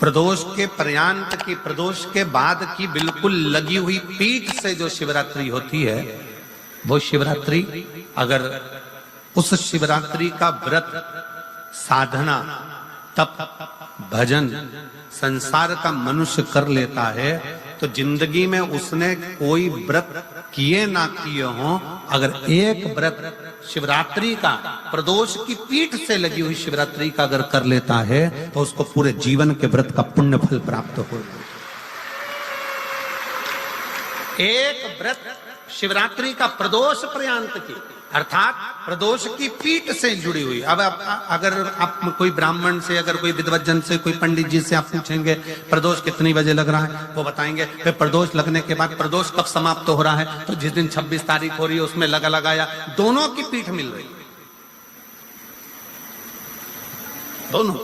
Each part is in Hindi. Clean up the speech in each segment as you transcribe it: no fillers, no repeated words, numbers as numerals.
प्रदोष के पर्यांत की, प्रदोष के बाद की बिल्कुल लगी हुई पीठ से जो शिवरात्रि होती है, वो शिवरात्रि अगर उस शिवरात्रि का व्रत, साधना, तप, भजन, संसार का मनुष्य कर लेता है तो जिंदगी में उसने कोई व्रत किए ना किए हो, अगर एक व्रत शिवरात्रि का, प्रदोष की पीठ से लगी हुई शिवरात्रि का अगर कर लेता है तो उसको पूरे जीवन के व्रत का पुण्य फल प्राप्त हो। एक व्रत शिवरात्रि का प्रदोष पर्यंत की, अर्थात प्रदोष की पीठ से जुड़ी हुई। अब अगर आप कोई ब्राह्मण से, अगर कोई विद्वज्जन से, कोई पंडित जी से आप पूछेंगे प्रदोष कितनी बजे लग रहा है, वो बताएंगे। फिर प्रदोष लगने के बाद प्रदोष कब समाप्त हो रहा है, तो जिस दिन 26 तारीख हो रही है उसमें लगाया, दोनों की पीठ मिल रही, दोनों।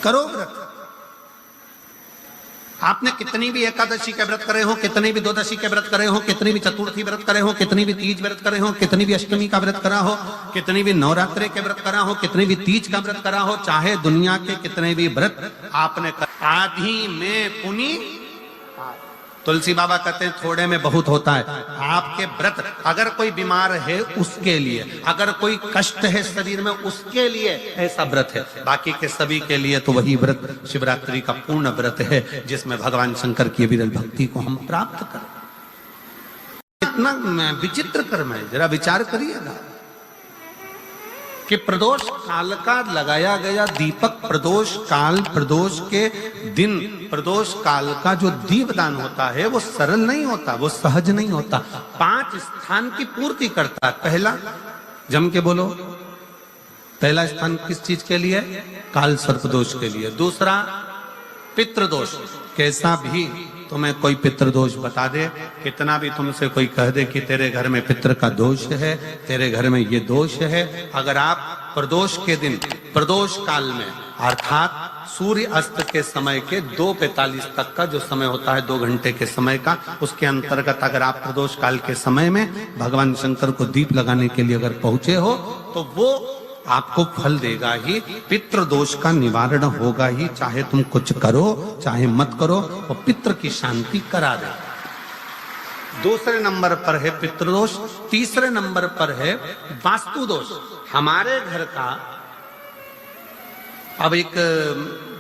करो व्रत। आपने कितनी भी एकादशी के व्रत करे हो, कितनी भी द्वादशी के व्रत करे हो, कितनी भी चतुर्थी व्रत करे हो, कितनी भी तीज व्रत करे हो, कितनी भी अष्टमी का व्रत करा हो, कितनी भी नवरात्रि के व्रत करा हो, कितनी भी तीज का व्रत करा हो, चाहे दुनिया के कितने भी व्रत आपने आधी में पुनी। तुलसी बाबा कहते हैं थोड़े में बहुत होता है। आपके व्रत, अगर कोई बीमार है उसके लिए, अगर कोई कष्ट है शरीर में उसके लिए ऐसा व्रत है, बाकी के सभी के लिए तो वही व्रत शिवरात्रि का पूर्ण व्रत है जिसमें भगवान शंकर की विरल भक्ति को हम प्राप्त करें। इतना विचित्र कर्म है, जरा विचार करिएगा कि प्रदोष काल का लगाया गया दीपक, प्रदोष काल, प्रदोष के दिन, प्रदोष काल का जो दीपदान होता है वो सरल नहीं होता, वो सहज नहीं होता। 5 स्थान की पूर्ति करता है। पहला, जम के बोलो, पहला स्थान किस चीज के लिए? काल सर्पदोष के लिए। दूसरा, पितृदोष। कैसा भी तुम्हें कोई पितृदोष बता दे, कितना भी तुमसे कोई कह दे कि तेरे घर में पितृ का दोष है, तेरे घर में ये दोष है, अगर आप प्रदोष के दिन, प्रदोष काल में, अर्थात सूर्य अस्त के समय के 2:45 तक का जो समय होता है, 2 घंटे के समय का, उसके अंतर्गत अगर आप प्रदोष काल के समय में भगवान शंकर को दीप लगाने के लिए अगर पहुंचे हो तो वो आपको फल देगा ही, पितृदोष का निवारण होगा ही। चाहे तुम कुछ करो चाहे मत करो, वो पितृ की शांति करा दे। दूसरे नंबर पर है पितृदोष। तीसरे नंबर पर है वास्तु दोष। हमारे घर का, अब एक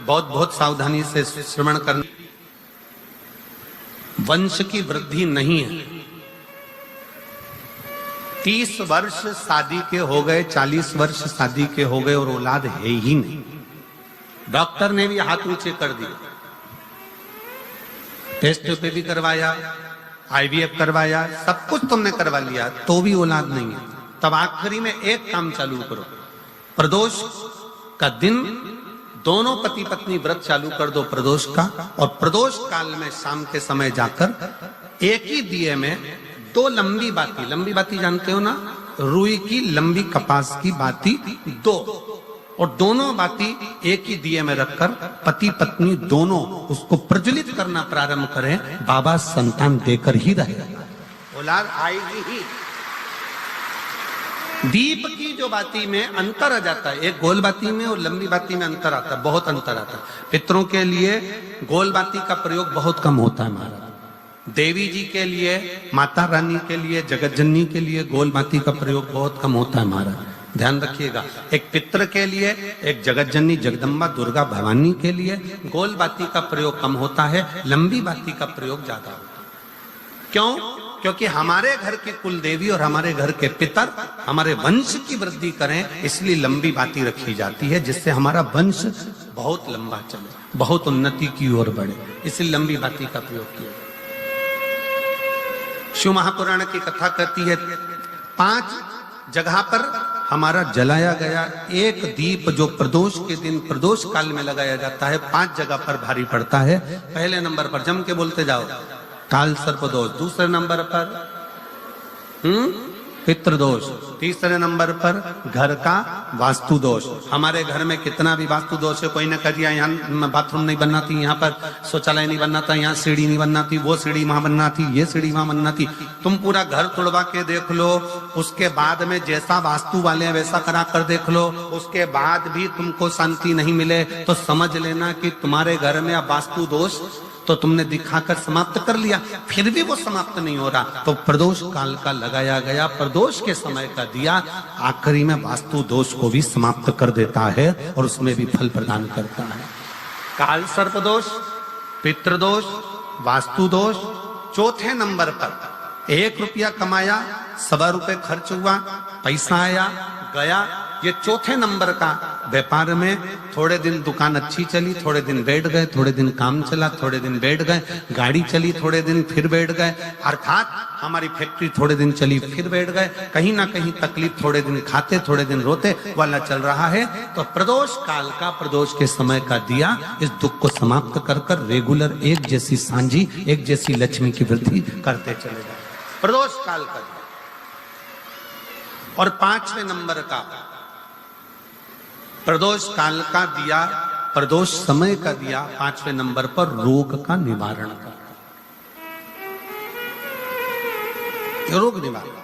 बहुत सावधानी से श्रवण करना, वंश की वृद्धि नहीं है। 30 वर्ष शादी के हो गए, 40 वर्ष शादी के हो गए और औलाद है ही नहीं। डॉक्टर ने भी हाथ ऊंचे कर दिए, टेस्ट पे भी करवाया, IVF करवाया, सब कुछ तुमने करवा लिया, तो भी औलाद नहीं है। तब आखिरी में एक काम चालू करो, प्रदोष का दिन दोनों पति पत्नी व्रत चालू कर दो प्रदोष का, और प्रदोष काल में शाम के समय जाकर एक ही दिए में 2 लंबी बाती जानते हो ना, रुई की लंबी कपास की बाती 2, और दोनों बाती एक ही दिए में रखकर पति पत्नी दोनों उसको प्रज्वलित करना प्रारंभ करें। बाबा संतान देकर ही रहेगा, औलाद आएगी ही। दीप की जो बाती में अंतर आ जाता है, एक गोल बाती में और लंबी बाती में अंतर आता है, बहुत अंतर आता है। पितरों के लिए गोल बाती का प्रयोग बहुत कम होता है महाराज। देवी जी के लिए, माता रानी के लिए, जगत जननी के लिए गोल बाती का प्रयोग बहुत कम होता है महाराज, ध्यान रखिएगा। एक पितृ के लिए, एक जगत जननी जगदम्बा दुर्गा भवानी के लिए गोल बाती का प्रयोग कम होता है, लंबी बाती का प्रयोग ज्यादा होता है। क्यों? क्योंकि हमारे घर की कुल देवी और हमारे घर के पितर हमारे वंश की वृद्धि करें, इसलिए लंबी बाती रखी जाती है, जिससे हमारा वंश बहुत लंबा चले, बहुत उन्नति की ओर बढ़े, इसलिए लंबी बाती का प्रयोग किया। शिव महापुराण की कथा कहती है 5 जगह पर हमारा जलाया गया एक दीप जो प्रदोष के दिन, प्रदोष काल में लगाया जाता है, 5 जगह पर भारी पड़ता है। पहले नंबर पर, जम के बोलते जाओ, काल सर्पदोष। दूसरे नंबर पर पितृदोष। तीसरे नंबर पर घर का वास्तु दोष। हमारे घर में कितना भी वास्तु दोष है, कोई ने कह दिया यहाँ बाथरूम नहीं बनना थी, यहाँ पर शौचालय नहीं बनना था, यहाँ सीढ़ी नहीं बनना थी, वो सीढ़ी वहां बनना थी, ये सीढ़ी वहां बनना थी। तुम पूरा घर तुड़वा के देख लो, उसके बाद में जैसा वास्तु वाले हैं वैसा करा कर देख लो, उसके बाद भी तुमको शांति नहीं मिले तो समझ लेना कि तुम्हारे घर में अब वास्तु दोष तो तुमने दिखाकर समाप्त कर लिया, फिर भी वो समाप्त नहीं हो रहा। तो प्रदोष काल का लगाया गया प्रदोष के समय का दिया आखिरी में वास्तु दोष को भी समाप्त कर देता है और उसमें भी फल प्रदान करता है। काल सर्प दोष, पितृदोष, वास्तु दोष। चौथे नंबर पर 1 रुपया कमाया, 1.25 रुपए खर्च हुआ, पैसा आया गया। ये चौथे नंबर का व्यापार में थोड़े दिन दुकान अच्छी चली, थोड़े दिन बैठ गए, थोड़े दिन काम चला, थोड़े दिन बैठ गए, गाड़ी चली थोड़े दिन फिर बैठ गए, अर्थात हमारी फैक्ट्री थोड़े दिन चली फिर बैठ गए, कहीं ना कहीं तकलीफ, थोड़े दिन खाते थोड़े दिन रोते वाला चल रहा है। तो प्रदोष काल का प्रदोष के समय का दिया इस दुख को समाप्त कर कर रेगुलर एक जैसी सांझी, एक जैसी लक्ष्मी की वृद्धि करते चले जाए। प्रदोष काल का दिया। और 5वें नंबर का प्रदोष काल का दिया, प्रदोष समय का दिया 5वें नंबर पर रोग का निवारण का, रोग निवारण।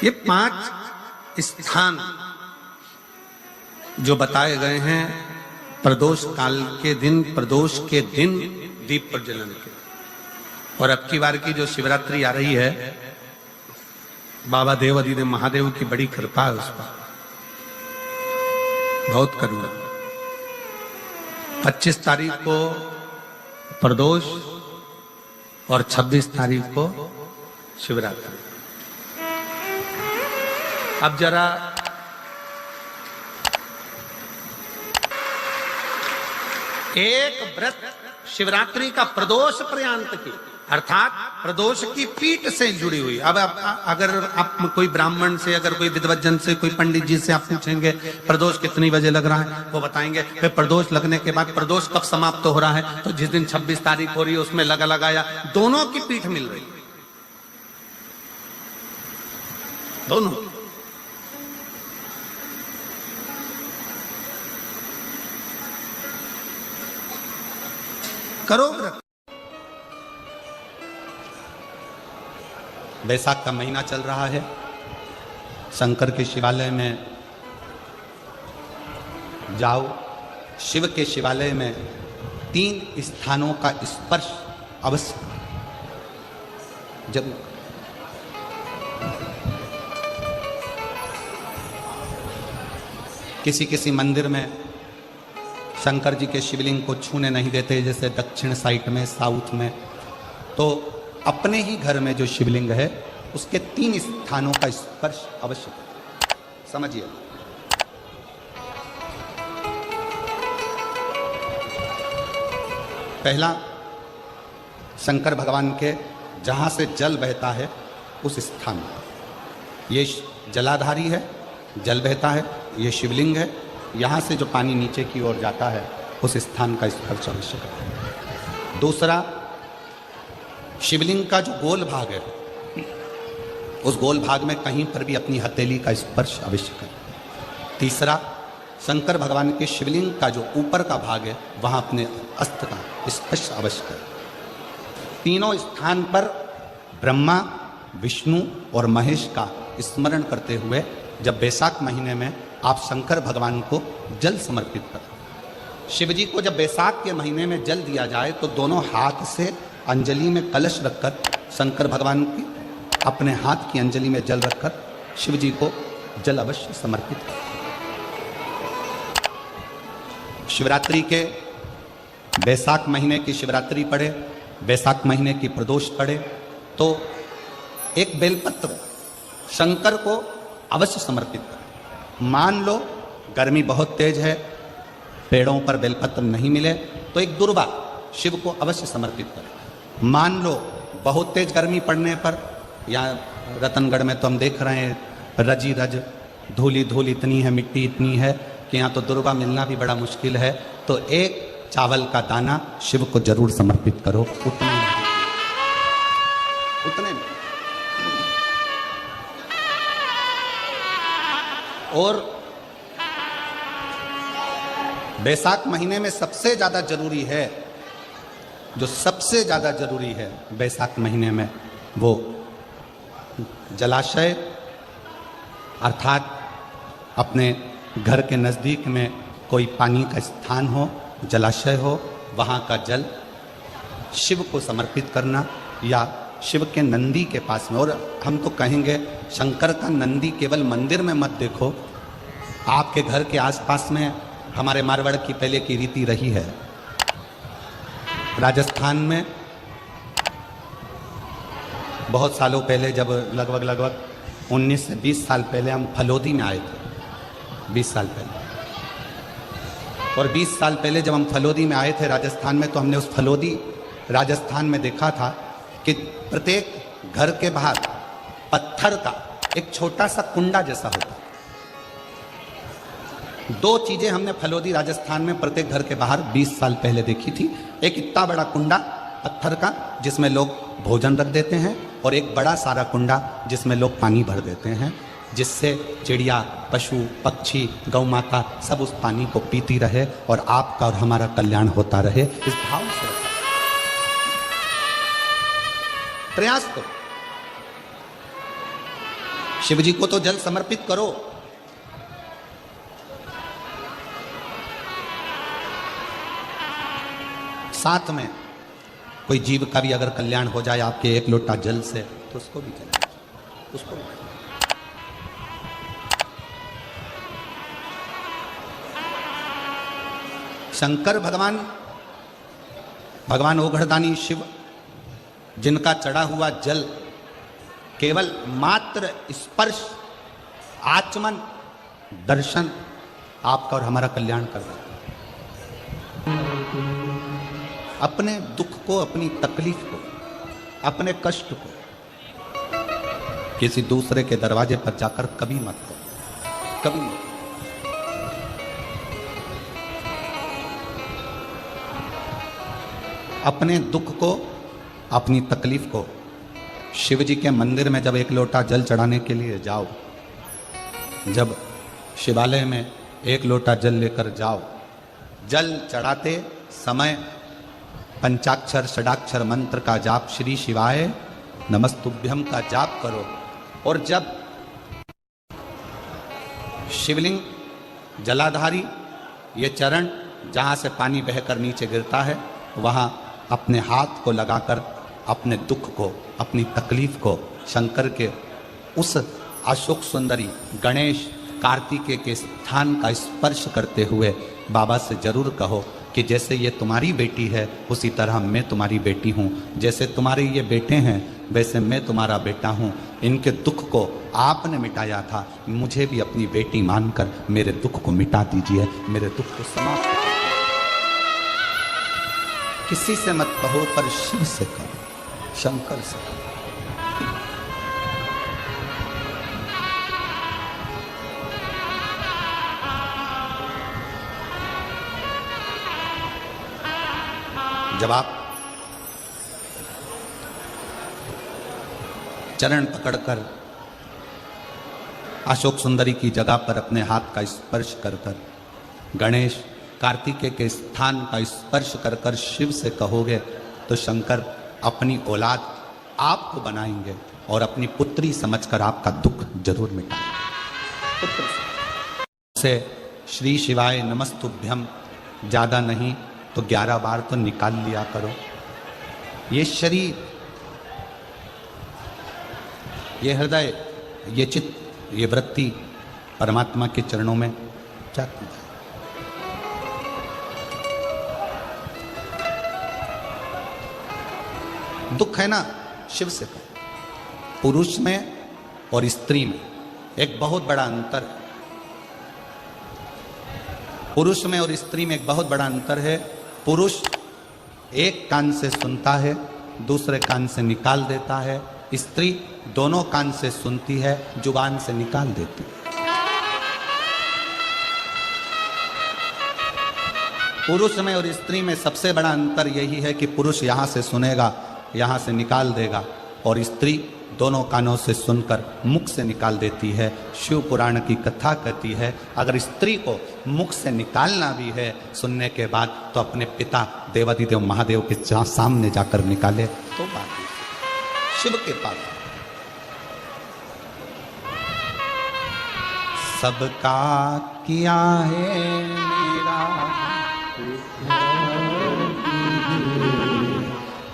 ये 5 स्थान जो बताए गए हैं प्रदोष काल के दिन, प्रदोष के दिन दीप प्रज्वलन के। और अब की बार की जो शिवरात्रि आ रही है, बाबा देव अधिदेव महादेव की बड़ी कृपा है उस पर, बहुत करुणा। 25 तारीख को प्रदोष और 26 तारीख को शिवरात्रि। अब जरा एक व्रत शिवरात्रि का प्रदोष पर्यंत की, अर्थात प्रदोष की पीठ से जुड़ी हुई। अब अगर आप कोई ब्राह्मण से, अगर कोई विद्वज्जन से, कोई पंडित जी से आप पूछेंगे प्रदोष कितनी बजे लग रहा है, वो बताएंगे। फिर प्रदोष लगने के बाद प्रदोष कब समाप्त हो रहा है, तो जिस दिन 26 तारीख हो रही है उसमें लगाया। दोनों की पीठ मिल रही है, दोनों। करो व्रत। बैसाख का महीना चल रहा है, शंकर के शिवालय में जाओ। शिव के शिवालय में 3 स्थानों का स्पर्श अवश्य जरूर। किसी मंदिर में शंकर जी के शिवलिंग को छूने नहीं देते, जैसे दक्षिण साइड में, साउथ में। तो अपने ही घर में जो शिवलिंग है उसके 3 स्थानों का स्पर्श अवश्य समझिए। पहला, शंकर भगवान के जहां से जल बहता है उस स्थान में, ये जलाधारी है, जल बहता है, ये शिवलिंग है। यहाँ से जो पानी नीचे की ओर जाता है उस स्थान का स्पर्श अवश्य करें। दूसरा, शिवलिंग का जो गोल भाग है उस गोल भाग में कहीं पर भी अपनी हथेली का स्पर्श अवश्य करें। तीसरा, शंकर भगवान के शिवलिंग का जो ऊपर का भाग है वहाँ अपने अस्त्र का स्पर्श अवश्य करें। तीनों स्थान पर ब्रह्मा, विष्णु और महेश का स्मरण करते हुए जब बैसाख महीने में आप शंकर भगवान को जल समर्पित करें। शिव जी को जब बैसाख के महीने में जल दिया जाए तो दोनों हाथ से अंजलि में कलश रखकर शंकर भगवान की अपने हाथ की अंजलि में जल रखकर शिव जी को जल अवश्य समर्पित करें। शिवरात्रि के बैसाख महीने की शिवरात्रि पड़े, बैसाख महीने की प्रदोष पड़े तो एक बेलपत्र शंकर को अवश्य समर्पित करें। मान लो गर्मी बहुत तेज है, पेड़ों पर बेलपत्र नहीं मिले तो एक दुर्वा शिव को अवश्य समर्पित करें। मान लो बहुत तेज गर्मी पड़ने पर, यहाँ रतनगढ़ में तो हम देख रहे हैं रजी रज, धूली धूल इतनी है, मिट्टी इतनी है कि यहाँ तो दुर्वा मिलना भी बड़ा मुश्किल है, तो एक चावल का दाना शिव को जरूर समर्पित करो। उतनी और बैसाख महीने में सबसे ज्यादा जरूरी है, जो सबसे ज्यादा जरूरी है बैसाख महीने में, वो जलाशय अर्थात अपने घर के नज़दीक में कोई पानी का स्थान हो, जलाशय हो, वहाँ का जल शिव को समर्पित करना, या शिव के नंदी के पास में। और हम तो कहेंगे शंकर का नंदी केवल मंदिर में मत देखो, आपके घर के आसपास में हमारे मारवाड़ की पहले की रीति रही है। राजस्थान में बहुत सालों पहले, जब लगभग 19 से 20 साल पहले हम फलोदी में आए थे, 20 साल पहले, और 20 साल पहले जब हम फलोदी में आए थे राजस्थान में, तो हमने उस फलोदी राजस्थान में देखा था कि प्रत्येक घर के बाहर पत्थर का एक छोटा सा कुंडा जैसा होता। दो चीजें हमने फलोदी राजस्थान में प्रत्येक घर के बाहर 20 साल पहले देखी थी। एक इतना बड़ा कुंडा पत्थर का जिसमें लोग भोजन रख देते हैं, और एक बड़ा सारा कुंडा जिसमें लोग पानी भर देते हैं, जिससे चिड़िया, पशु, पक्षी, गौ माता सब उस पानी को पीती रहे और आपका और हमारा कल्याण होता रहे। इस भाव से प्रयास करो। शिव जी को तो जल समर्पित करो। साथ में कोई जीव का भी अगर कल्याण हो जाए आपके एक लोटा जल से, तो उसको भी कल्याण, उसको भी। शंकर भगवान ओघड़दानी शिव, जिनका चढ़ा हुआ जल केवल मात्र स्पर्श, आचमन, दर्शन आपका और हमारा कल्याण कर देता है। अपने दुख को, अपनी तकलीफ को, अपने कष्ट को किसी दूसरे के दरवाजे पर जाकर कभी मत करो, कभी मत। अपने दुख को, अपनी तकलीफ को शिव जी के मंदिर में जब एक लोटा जल चढ़ाने के लिए जाओ, जब शिवालय में एक लोटा जल लेकर जाओ, जल चढ़ाते समय पंचाक्षर षडाक्षर मंत्र का जाप, श्री शिवाय नमस्तुभ्यम का जाप करो। और जब शिवलिंग जलाधारी, ये चरण जहाँ से पानी बहकर नीचे गिरता है, वहाँ अपने हाथ को लगाकर अपने दुख को, अपनी तकलीफ को शंकर के उस अशोक सुंदरी गणेश कार्तिकेय के स्थान का स्पर्श करते हुए बाबा से जरूर कहो कि जैसे ये तुम्हारी बेटी है, उसी तरह मैं तुम्हारी बेटी हूँ। जैसे तुम्हारे ये बेटे हैं, वैसे मैं तुम्हारा बेटा हूँ। इनके दुख को आपने मिटाया था, मुझे भी अपनी बेटी मानकर मेरे दुख को मिटा दीजिए, मेरे दुख को समाप्त कर। किसी से मत कहो, पर शिव से कहो, शंकर से कहो। जब आप चरण पकड़कर अशोक सुंदरी की जगह पर अपने हाथ का स्पर्श कर कर, गणेश कार्तिकेय के स्थान का स्पर्श कर कर शिव से कहोगे, तो शंकर अपनी औलाद आपको बनाएंगे और अपनी पुत्री समझकर आपका दुख जरूर मिटाएंगे। से श्री शिवाय नमस्तुभ्यम ज्यादा नहीं तो 11 बार तो निकाल लिया करो। ये शरीर, ये हृदय, ये चित्त, ये वृत्ति परमात्मा के चरणों में जाती है। दुख है ना, शिव से कहो। पुरुष में और स्त्री में एक बहुत बड़ा अंतर है। पुरुष में और स्त्री में एक बहुत बड़ा अंतर है। पुरुष एक कान से सुनता है, दूसरे कान से निकाल देता है। स्त्री दोनों कान से सुनती है, जुबान से निकाल देती है। पुरुष में और स्त्री में सबसे बड़ा अंतर यही है कि पुरुष यहां से सुनेगा, यहां से निकाल देगा, और स्त्री दोनों कानों से सुनकर मुख से निकाल देती है। शिव पुराण की कथा कहती है अगर स्त्री को मुख से निकालना भी है सुनने के बाद तो अपने पिता देवाधिदेव महादेव के सामने जाकर निकाले तो बात शिव के पास। सबका किया है मेरा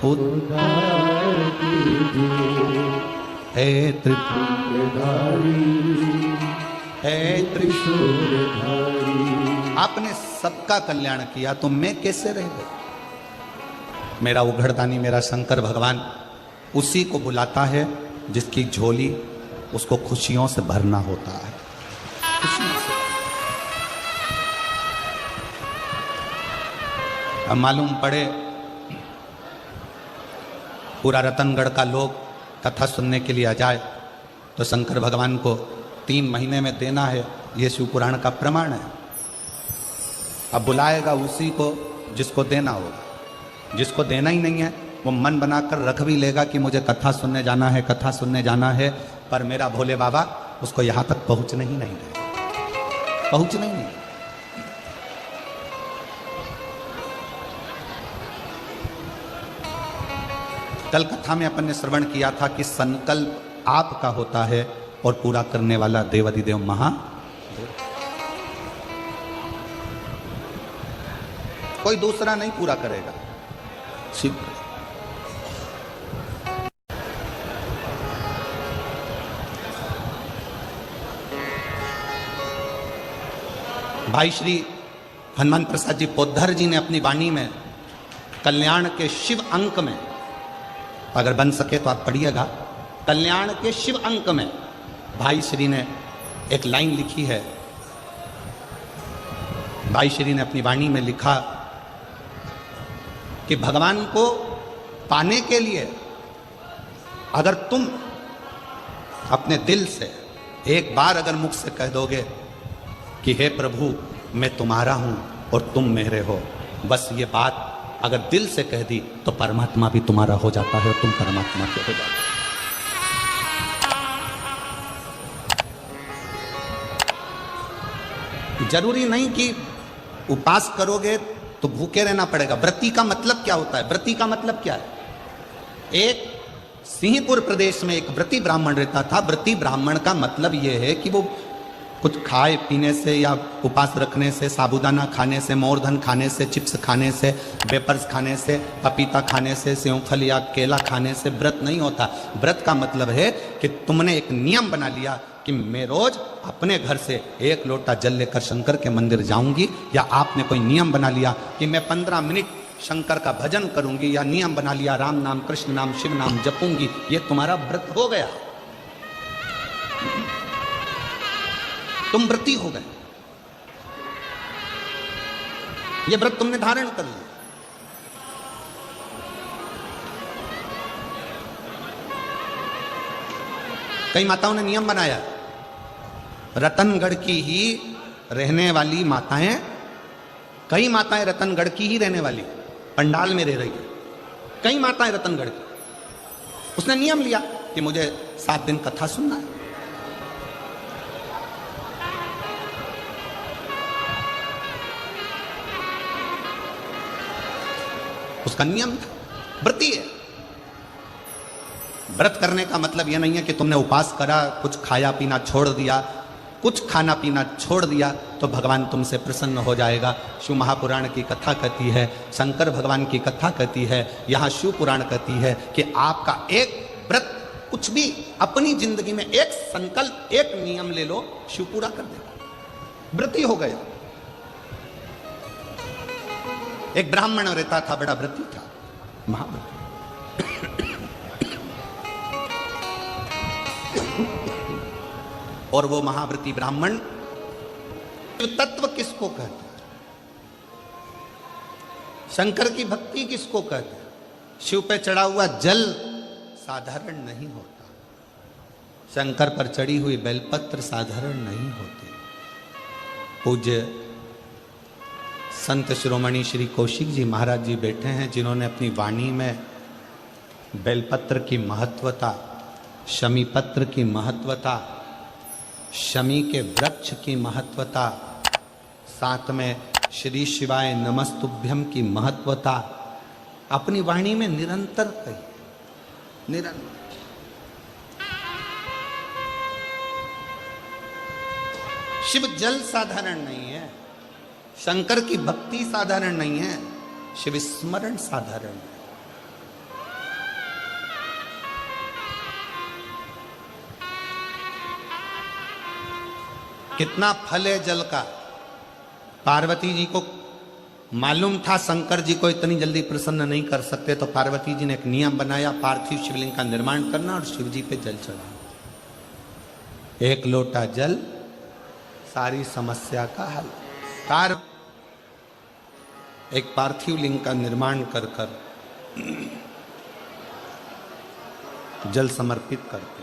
उद्धार कीजिए, हे त्रिपुरधारी, हे त्रिशूलधारी। आपने सबका कल्याण किया तो मैं कैसे रह गया? मेरा उघड़दानी मेरा शंकर भगवान उसी को बुलाता है जिसकी झोली उसको खुशियों से भरना होता है। खुशियों से। अब मालूम पड़े पूरा रतनगढ़ का लोग कथा सुनने के लिए आ जाए तो शंकर भगवान को 3 महीने में देना है, ये शिव पुराण का प्रमाण है। अब बुलाएगा उसी को जिसको देना होगा, जिसको देना ही नहीं है वो मन बनाकर रख भी लेगा कि मुझे कथा सुनने जाना है, कथा सुनने जाना है, पर मेरा भोले बाबा उसको यहाँ तक पहुँचने ही नहीं देगा, पहुँचने ही नहीं। कल कथा में अपन ने श्रवण किया था कि संकल्प आपका होता है और पूरा करने वाला देवाधिदेव महादेव, कोई दूसरा नहीं पूरा करेगा, शिव। भाई श्री हनुमान प्रसाद जी पोद्धर जी ने अपनी वाणी में कल्याण के शिव अंक में, अगर बन सके तो आप पढ़िएगा, कल्याण के शिव अंक में भाई श्री ने एक लाइन लिखी है। भाई श्री ने अपनी वाणी में लिखा कि भगवान को पाने के लिए अगर तुम अपने दिल से एक बार अगर मुख से कह दोगे कि हे प्रभु मैं तुम्हारा हूं और तुम मेरे हो, बस ये बात अगर दिल से कह दी तो परमात्मा भी तुम्हारा हो जाता है और तुम परमात्मा के हो जाते हो। जरूरी नहीं कि उपास करोगे तो भूखे रहना पड़ेगा। व्रती का मतलब क्या होता है? व्रती का मतलब क्या है? एक सिंहपुर प्रदेश में एक व्रती ब्राह्मण रहता था। व्रती ब्राह्मण का मतलब यह है कि वो कुछ खाए पीने से या उपास रखने से, साबूदाना खाने से, मोरधन खाने से, चिप्स खाने से, वेपर्स खाने से, पपीता खाने से, सेवफल या केला खाने से व्रत नहीं होता। व्रत का मतलब है कि तुमने एक नियम बना लिया कि मैं रोज अपने घर से 1 लोटा जल लेकर शंकर के मंदिर जाऊंगी, या आपने कोई नियम बना लिया कि मैं 15 मिनट शंकर का भजन करूंगी, या नियम बना लिया राम नाम, कृष्ण नाम, शिव नाम जपूंगी, ये तुम्हारा व्रत हो गया, तुम व्रती हो गए। ये व्रत तुमने धारण कर लिया। कई माताओं ने नियम बनाया, रतनगढ़ की ही रहने वाली माताएं, कई माताएं रतनगढ़ की ही रहने वाली पंडाल में रह रही है, कई माताएं रतनगढ़ की। उसने नियम लिया कि मुझे 7 दिन कथा सुनना है। उसका नियम था, व्रती है। व्रत करने का मतलब यह नहीं है कि तुमने उपास करा, कुछ खाया पीना छोड़ दिया, कुछ खाना पीना छोड़ दिया तो भगवान तुमसे प्रसन्न हो जाएगा। शिव महापुराण की कथा कहती है, शंकर भगवान की कथा कहती है, यहाँ शिव पुराण कहती है कि आपका एक व्रत, कुछ भी अपनी जिंदगी में एक संकल्प, एक नियम ले लो, शिव पूरा कर देगा, व्रती हो गया। एक ब्राह्मण रहता था, बड़ा व्रती था, महाव्रती। और वो महाव्रती ब्राह्मण तत्व किसको कहते हैं? शंकर की भक्ति किसको कहते हैं? शिव पे चढ़ा हुआ जल साधारण नहीं होता, शंकर पर चढ़ी हुई बेलपत्र साधारण नहीं होती। पूज्य संत शिरोमणि श्री कौशिक जी महाराज जी बैठे हैं, जिन्होंने अपनी वाणी में बेलपत्र की महत्वता शमी पत्र की महत्वता, शमी के वृक्ष की महत्वता, साथ में श्री शिवाय नमस्तुभ्यम की महत्वता अपनी वाणी में निरंतर कही, निरंतर। शिव जल साधारण नहीं है, शंकर की भक्ति साधारण नहीं है, शिव स्मरण साधारण है। कितना फल है जल का। पार्वती जी को मालूम था शंकर जी को इतनी जल्दी प्रसन्न नहीं कर सकते, तो पार्वती जी ने एक नियम बनाया, पार्थिव शिवलिंग का निर्माण करना और शिव जी पे जल चढ़ाना। एक लोटा जल सारी समस्या का हल। एक पार्थिव लिंग का निर्माण कर कर जल समर्पित करते।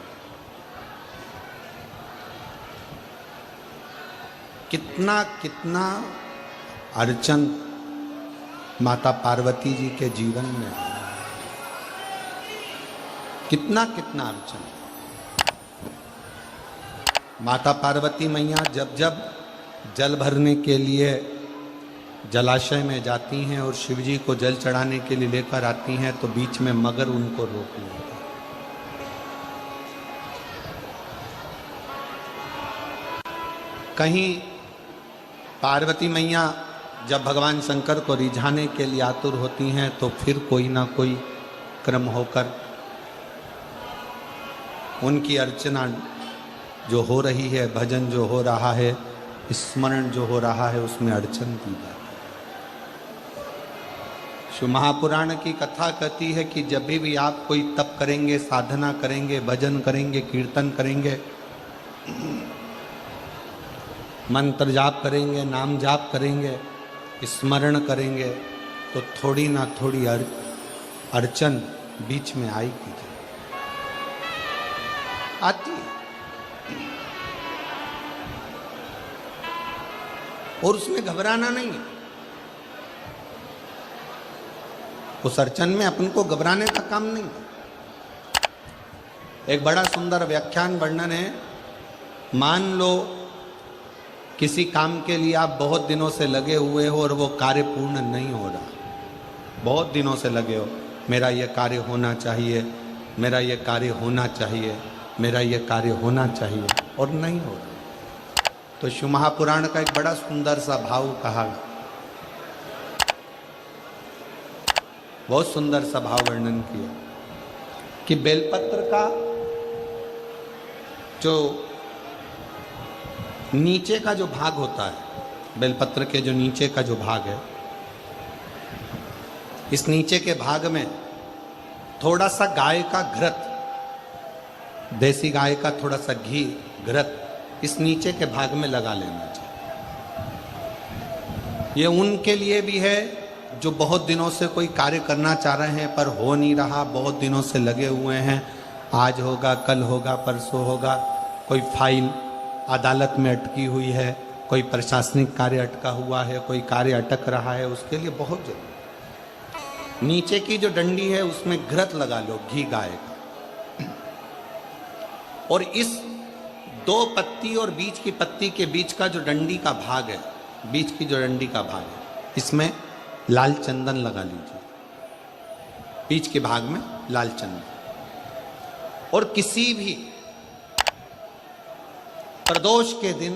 कितना कितना अर्चन माता पार्वती जी के जीवन में, कितना कितना अर्चन। माता पार्वती मैया जब जब जल भरने के लिए जलाशय में जाती हैं और शिव जी को जल चढ़ाने के लिए लेकर आती हैं, तो बीच में मगर उनको रोक लेता है। कहीं पार्वती मैया जब भगवान शंकर को रिझाने के लिए आतुर होती हैं, तो फिर कोई ना कोई क्रम होकर उनकी अर्चना जो हो रही है, भजन जो हो रहा है, स्मरण जो हो रहा है, उसमें अड़चन की जाती है। शिव महापुराण की कथा कहती है कि जब भी आप कोई तप करेंगे, साधना करेंगे, भजन करेंगे, कीर्तन करेंगे, मंत्र जाप करेंगे, नाम जाप करेंगे, स्मरण करेंगे, तो थोड़ी ना थोड़ी अड़चन बीच में आएगी, आती है। और उसमें घबराना नहीं है। उस अड़चन में अपन को घबराने का काम नहीं है। एक बड़ा सुंदर व्याख्यान वर्णन है। मान लो किसी काम के लिए आप बहुत दिनों से लगे हुए हो और वो कार्य पूर्ण नहीं हो रहा, बहुत दिनों से लगे हो, मेरा ये कार्य होना चाहिए, मेरा ये कार्य होना चाहिए, मेरा ये कार्य होना चाहिए, और नहीं हो रहा। तो शिव महापुराण का एक बड़ा सुंदर सा भाव कहा, बहुत सुंदर सा भाव वर्णन किया कि बेलपत्र का जो नीचे का जो भाग होता है, बेलपत्र के जो नीचे का जो भाग है, इस नीचे के भाग में थोड़ा सा गाय का घृत, देसी गाय का थोड़ा सा घी, घृत इस नीचे के भाग में लगा लेना चाहिए। ये उनके लिए भी है जो बहुत दिनों से कोई कार्य करना चाह रहे हैं पर हो नहीं रहा, बहुत दिनों से लगे हुए हैं, आज होगा, कल होगा, परसों होगा, कोई फाइल अदालत में अटकी हुई है, कोई प्रशासनिक कार्य अटका हुआ है, कोई कार्य अटक रहा है, उसके लिए बहुत जरूरी। नीचे की जो डंडी है उसमें घृत लगा लो, घी गाय का, और इस दो पत्ती और बीच की पत्ती के बीच का जो डंडी का भाग है, बीच की जो डंडी का भाग है, इसमें लाल चंदन लगा लीजिए, बीच के भाग में लाल चंदन। और किसी भी प्रदोष के दिन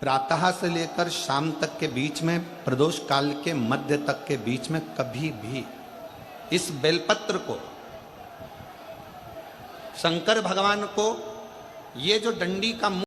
प्रातः से लेकर शाम तक के बीच में, प्रदोष काल के मध्य तक के बीच में कभी भी इस बेलपत्र को शंकर भगवान को, ये जो डंडी का